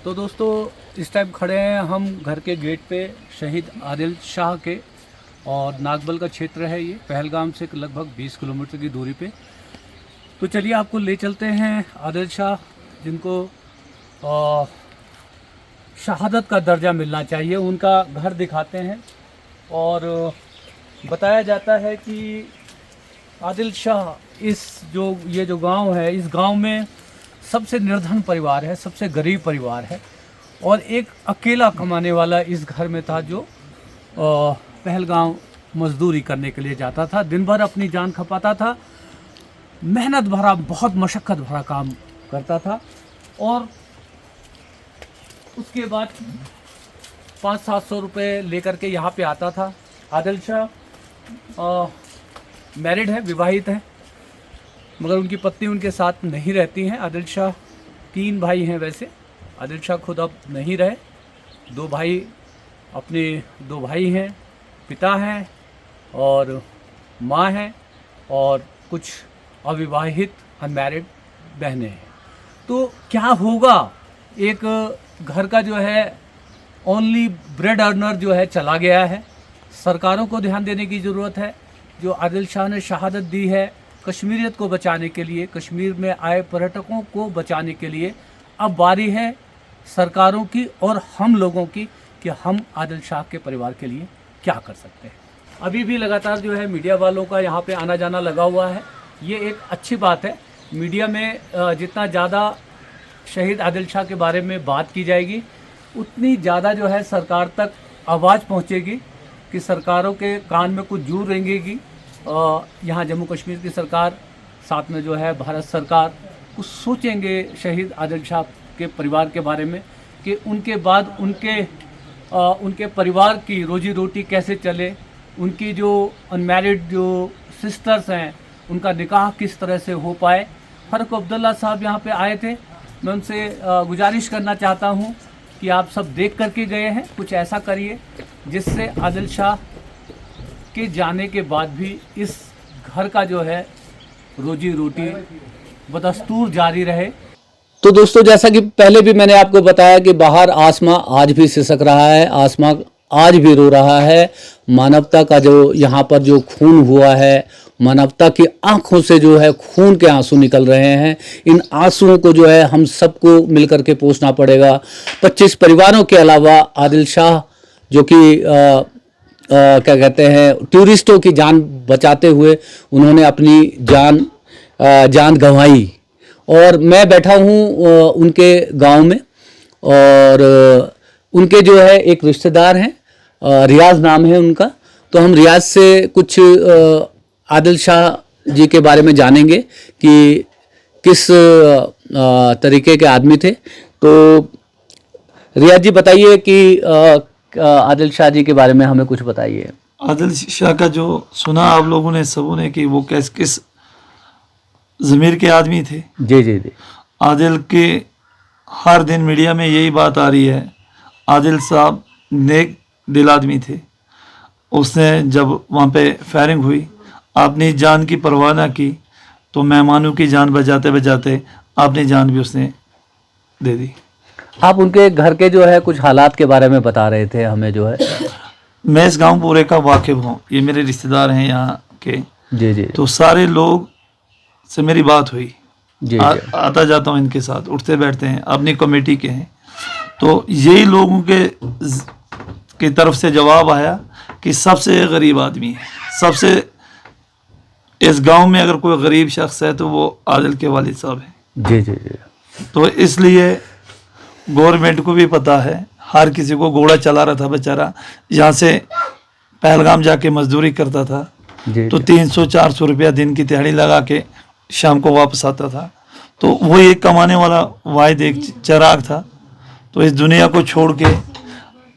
तो दोस्तों इस टाइम खड़े हैं हम घर के गेट पे शहीद आदिल शाह के, और नागबल का क्षेत्र है ये, पहलगाम से लगभग 20 किलोमीटर की दूरी पे। तो चलिए आपको ले चलते हैं आदिल शाह, जिनको शहादत का दर्जा मिलना चाहिए, उनका घर दिखाते हैं। और बताया जाता है कि आदिल शाह ये जो गांव है, इस गांव में सबसे निर्धन परिवार है, सबसे गरीब परिवार है, और एक अकेला कमाने वाला इस घर में था जो पहलगाम मजदूरी करने के लिए जाता था। दिन भर अपनी जान खपाता था, मेहनत भरा, बहुत मशक्क़त भरा काम करता था, और उसके बाद 500-700 रुपये लेकर के यहाँ पे आता था। आदिल शाह मैरिड है, विवाहित है, मगर उनकी पत्नी उनके साथ नहीं रहती हैं। आदिल शाह 3 भाई हैं वैसे, आदिल शाह खुद अब नहीं रहे। 2 भाई हैं, पिता हैं और माँ हैं, और कुछ अविवाहित अनमैरिड बहनें हैं। तो क्या होगा, एक घर का जो है ओनली ब्रेड अर्नर जो है चला गया है। सरकारों को ध्यान देने की ज़रूरत है। जो आदिल शाह ने शहादत दी है कश्मीरियत को बचाने के लिए, कश्मीर में आए पर्यटकों को बचाने के लिए, अब बारी है सरकारों की और हम लोगों की कि हम आदिल शाह के परिवार के लिए क्या कर सकते हैं। अभी भी लगातार जो है मीडिया वालों का यहाँ पे आना जाना लगा हुआ है। ये एक अच्छी बात है। मीडिया में जितना ज़्यादा शहीद आदिल शाह के बारे में बात की जाएगी, उतनी ज़्यादा जो है सरकार तक आवाज़ पहुँचेगी, कि सरकारों के कान में कुछ जूर रेंगेगी। यहाँ जम्मू कश्मीर की सरकार, साथ में जो है भारत सरकार, कुछ सोचेंगे शहीद आदिल शाह के परिवार के बारे में, कि उनके बाद उनके परिवार की रोजी रोटी कैसे चले, उनकी जो अनमैरिड जो सिस्टर्स हैं उनका निकाह किस तरह से हो पाए। फ़ारूक अब्दुल्ला साहब यहाँ पे आए थे। मैं उनसे गुजारिश करना चाहता हूँ कि आप सब देख करके गए हैं, कुछ ऐसा करिए जिससे आदिल शाह के जाने के बाद भी इस घर का जो है रोजी रोटी बदस्तूर जारी रहे। तो दोस्तों, जैसा कि पहले भी मैंने आपको बताया कि बाहर आसमां आज भी सिसक रहा है, आसमां आज भी रो रहा है। मानवता का जो यहाँ पर जो खून हुआ है, मानवता की आंखों से जो है खून के आंसू निकल रहे हैं। इन आंसुओं को जो है हम सबको मिलकर के पोंछना पड़ेगा। 25 परिवारों के अलावा आदिल शाह, जो कि क्या कहते हैं, टूरिस्टों की जान बचाते हुए उन्होंने अपनी जान गंवाई। और मैं बैठा हूँ उनके गांव में, और उनके जो है एक रिश्तेदार हैं, रियाज नाम है उनका। तो हम रियाज से कुछ आदिल शाह जी के बारे में जानेंगे कि किस तरीके के आदमी थे। तो रियाज जी बताइए कि आदिल शाह जी के बारे में हमें कुछ बताइए। आदिल शाह का जो सुना आप लोगों ने, सबों ने, कि वो किस ज़मीर के आदमी थे। जी जी जी। आदिल के हर दिन मीडिया में यही बात आ रही है, आदिल साहब नेक दिल आदमी थे। उसने जब वहाँ पे फायरिंग हुई, अपनी जान की परवाह ना की, तो मेहमानों की जान बचाते बचाते अपनी जान भी उसने दे दी। आप उनके घर के जो है कुछ हालात के बारे में बता रहे थे हमें जो है। मैं इस गांव पूरे का वाकिफ हूँ, ये मेरे रिश्तेदार हैं यहाँ के। जी जी। तो सारे लोग से मेरी बात हुई, जी आता जाता हूँ इनके साथ, उठते बैठते हैं, अपनी कमेटी के हैं। तो यही लोगों की तरफ से जवाब आया कि सबसे गरीब आदमी है, सबसे इस गांव में अगर कोई गरीब शख्स है तो वो आदिल के वालिद साहब हैं। जी जी जी। तो इसलिए गवर्नमेंट को भी पता है, हर किसी को घोड़ा चला रहा था बेचारा, यहाँ से पहलगाम जाके मजदूरी करता था। जी, तो 300-400 रुपया दिन की दिहाड़ी लगा के शाम को वापस आता था। तो वो एक कमाने वाला वाहिद एक चिराग था। तो इस दुनिया को छोड़ के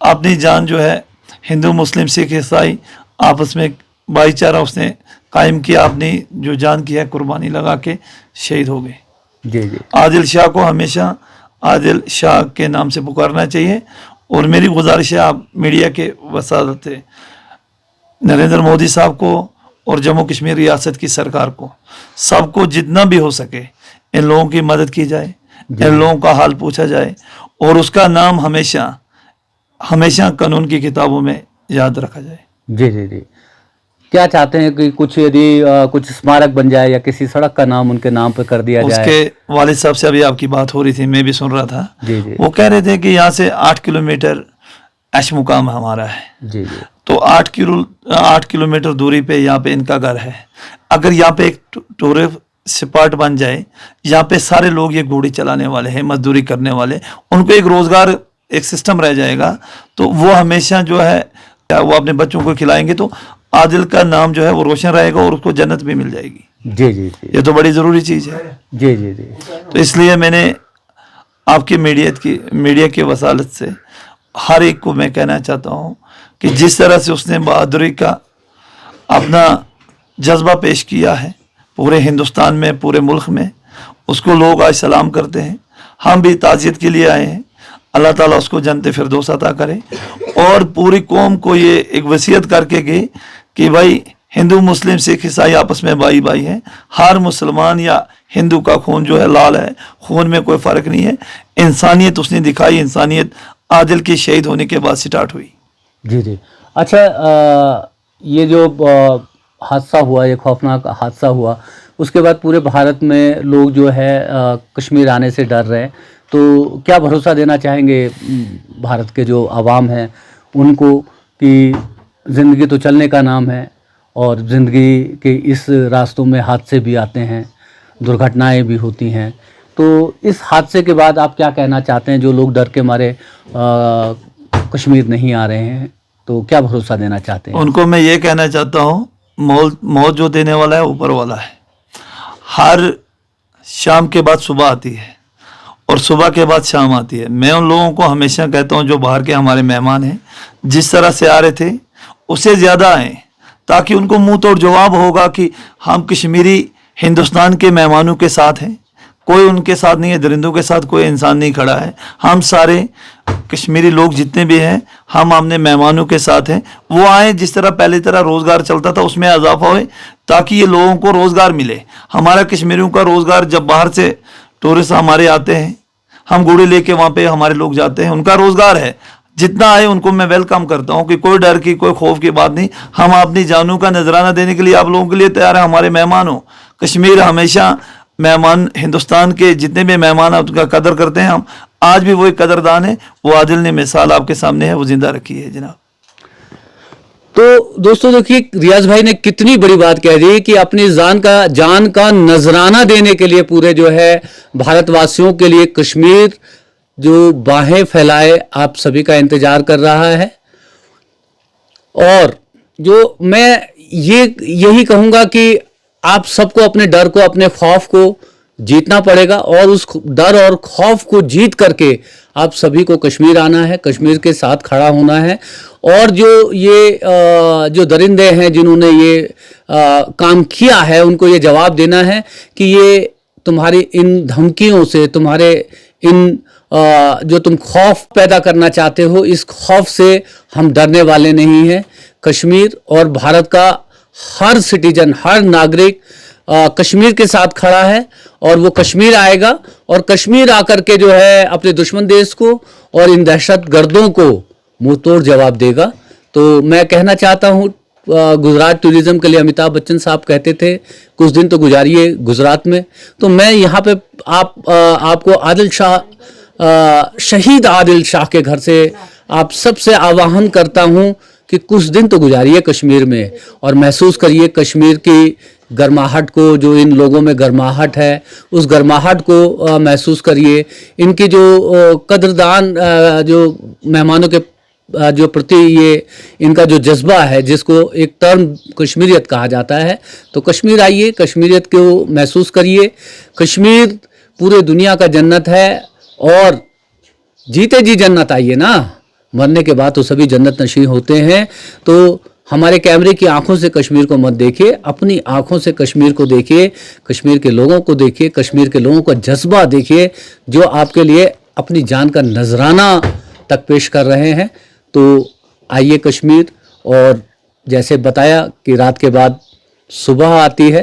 अपनी जान जो है, हिंदू मुस्लिम सिख ईसाई आपस में भाईचारा उसने कायम किया, अपनी जो जान की है कुर्बानी लगा के शहीद हो गए। जी जी। आदिल शाह को हमेशा आदिल शाह के नाम से पुकारना चाहिए। और मेरी गुजारिश है आप मीडिया के वसादत नरेंद्र मोदी साहब को और जम्मू कश्मीर रियासत की सरकार को, सबको जितना भी हो सके इन लोगों की मदद की जाए, इन लोगों का हाल पूछा जाए और उसका नाम हमेशा हमेशा कानून की किताबों में याद रखा जाए। जी जी जी। क्या चाहते हैं कि कुछ यदि कुछ स्मारक बन जाए या किसी सड़क का नाम उनके नाम पे कर दिया जाए? उसके वालिद साहब से अभी आपकी बात हो रही थी, मैं भी सुन रहा था। जी जी। वो कह रहे थे कि यहाँ से 8 किलोमीटर ऐश मुकाम हमारा है, जी जी। तो 8 किलोमीटर दूरी पे यहाँ पे इनका घर है। अगर यहाँ पे एक टूरिस्ट स्पॉट बन जाए, यहाँ पे सारे लोग ये घोड़ी चलाने वाले हैं, मजदूरी करने वाले, उनको एक रोजगार एक सिस्टम रह जाएगा, तो वो हमेशा जो है वो अपने बच्चों को खिलाएंगे, तो आदिल का नाम जो है वो रोशन रहेगा और उसको जन्नत भी मिल जाएगी। जी जी जी। ये तो बड़ी ज़रूरी चीज़ है। जी जी जी। तो इसलिए मैंने आपकी मीडिया की वसालत से हर एक को मैं कहना चाहता हूँ कि जिस तरह से उसने बहादुरी का अपना जज्बा पेश किया है पूरे हिंदुस्तान में, पूरे मुल्क में, उसको लोग आज सलाम करते हैं। हम भी ताज़ियत के लिए आए हैं। अल्लाह ताला उसको जन्नत फिरदौस अता करे और पूरी कौम को ये एक वसीयत करके गए कि भाई हिंदू मुस्लिम सिख ईसाई आपस में भाई भाई हैं। हर मुसलमान या हिंदू का खून जो है लाल है, खून में कोई फ़र्क नहीं है। इंसानियत उसने दिखाई, इंसानियत आदिल के शहीद होने के बाद स्टार्ट हुई। जी जी। अच्छा, ये जो हादसा हुआ, ये खौफनाक हादसा हुआ, उसके बाद पूरे भारत में लोग जो है कश्मीर आने से डर रहे हैं, तो क्या भरोसा देना चाहेंगे भारत के जो आवाम हैं उनको कि ज़िंदगी तो चलने का नाम है और ज़िंदगी के इस रास्तों में हादसे भी आते हैं, दुर्घटनाएं भी होती हैं, तो इस हादसे के बाद आप क्या कहना चाहते हैं? जो लोग डर के मारे कश्मीर नहीं आ रहे हैं, तो क्या भरोसा देना चाहते हैं? उनको मैं ये कहना चाहता हूँ, मौत जो देने वाला है ऊपर वाला है। हर शाम के बाद सुबह आती है और सुबह के बाद शाम आती है। मैं उन लोगों को हमेशा कहता हूँ जो बाहर के हमारे मेहमान हैं, जिस तरह से आ रहे थे उससे ज़्यादा आएँ, ताकि उनको मुंह तोड़ जवाब होगा कि हम कश्मीरी हिंदुस्तान के मेहमानों के साथ हैं, कोई उनके साथ नहीं है, दरिंदों के साथ कोई इंसान नहीं खड़ा है। हम सारे कश्मीरी लोग जितने भी हैं, हम अपने मेहमानों के साथ हैं। वो आए, जिस तरह पहले तरह रोज़गार चलता था उसमें इजाफा होए, ताकि ये लोगों को रोज़गार मिले। हमारा कश्मीरियों का रोज़गार, जब बाहर से टूरिस्ट हमारे आते हैं, हम घोड़े लेके वहाँ पे हमारे लोग जाते हैं, उनका रोज़गार है। जितना आए उनको मैं वेलकम करता हूँ कि कोई डर की, कोई खौफ की बात नहीं। हम अपनी जानों का नजराना देने के लिए आप लोगों के लिए तैयार हैं। हमारे मेहमान हो, कश्मीर हमेशा मेहमान, हिंदुस्तान के जितने भी मेहमान हैं उसका कदर करते हैं। हम आज भी वही कदरदान है। वो आदिल ने मिसाल आपके सामने है, वो जिंदा रखी है जनाब। तो दोस्तों देखिए, रियाज भाई ने कितनी बड़ी बात कह दी कि अपनी जान का नजराना देने के लिए पूरे जो है भारतवासियों के लिए कश्मीर जो बाहें फैलाए आप सभी का इंतजार कर रहा है। और जो मैं यही कहूंगा कि आप सबको अपने डर को, अपने खौफ को जीतना पड़ेगा और उस डर और खौफ को जीत करके आप सभी को कश्मीर आना है, कश्मीर के साथ खड़ा होना है। और जो दरिंदे हैं जिन्होंने ये काम किया है, उनको ये जवाब देना है कि ये तुम्हारी इन धमकियों से, तुम्हारे इन जो तुम खौफ पैदा करना चाहते हो, इस खौफ से हम डरने वाले नहीं हैं। कश्मीर और भारत का हर सिटीजन, हर नागरिक कश्मीर के साथ खड़ा है और वो कश्मीर आएगा और कश्मीर आकर के जो है अपने दुश्मन देश को और इन दहशतगर्दों को मुंह तोड़ जवाब देगा। तो मैं कहना चाहता हूँ, गुजरात टूरिज्म के लिए अमिताभ बच्चन साहब कहते थे कुछ दिन तो गुजारिए गुजरात में, तो मैं यहाँ पे आपको आदिल शाह, शहीद आदिल शाह के घर से आप सबसे आह्वान करता हूँ कि कुछ दिन तो गुजारिए कश्मीर में और महसूस करिए कश्मीर की गर्माहट को, जो इन लोगों में गर्माहट है उस गर्माहट को महसूस करिए। इनकी जो कदरदान, जो मेहमानों के जो प्रति ये इनका जो जज्बा है, जिसको एक टर्म कश्मीरियत कहा जाता है, तो कश्मीर आइए, कश्मीरियत को महसूस करिए। कश्मीर पूरे दुनिया का जन्नत है और जीते जी जन्नत आइए ना, मरने के बाद तो सभी जन्नत नशीं होते हैं। तो हमारे कैमरे की आंखों से कश्मीर को मत देखिए, अपनी आंखों से कश्मीर को देखिए, कश्मीर के लोगों को देखिए, कश्मीर के लोगों का जज्बा देखिए जो आपके लिए अपनी जान का नजराना तक पेश कर रहे हैं। तो आइए कश्मीर, और जैसे बताया कि रात के बाद सुबह आती है,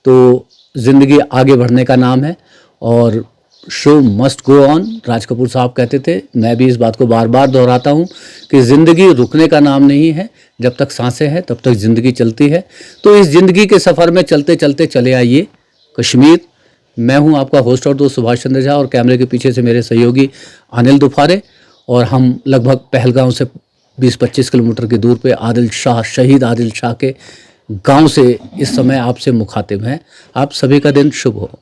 तो ज़िंदगी आगे बढ़ने का नाम है और show must go on, Raj Kapoor साहब कहते थे। मैं भी इस बात को बार बार दोहराता हूँ कि ज़िंदगी रुकने का नाम नहीं है, जब तक सांसें हैं तब तक ज़िंदगी चलती है। तो इस ज़िंदगी के सफ़र में चलते चलते चले आइए कश्मीर। मैं हूँ आपका होस्ट और दोस्त सुभाष चंद्र झा, और कैमरे के पीछे से मेरे सहयोगी अनिल दुफारे, और हम लगभग पहलगांव से 20-25 किलोमीटर की दूर पे आदिल शाह, शहीद आदिल शाह के गांव से इस समय आपसे मुखातिब हैं। आप सभी का दिन शुभ हो।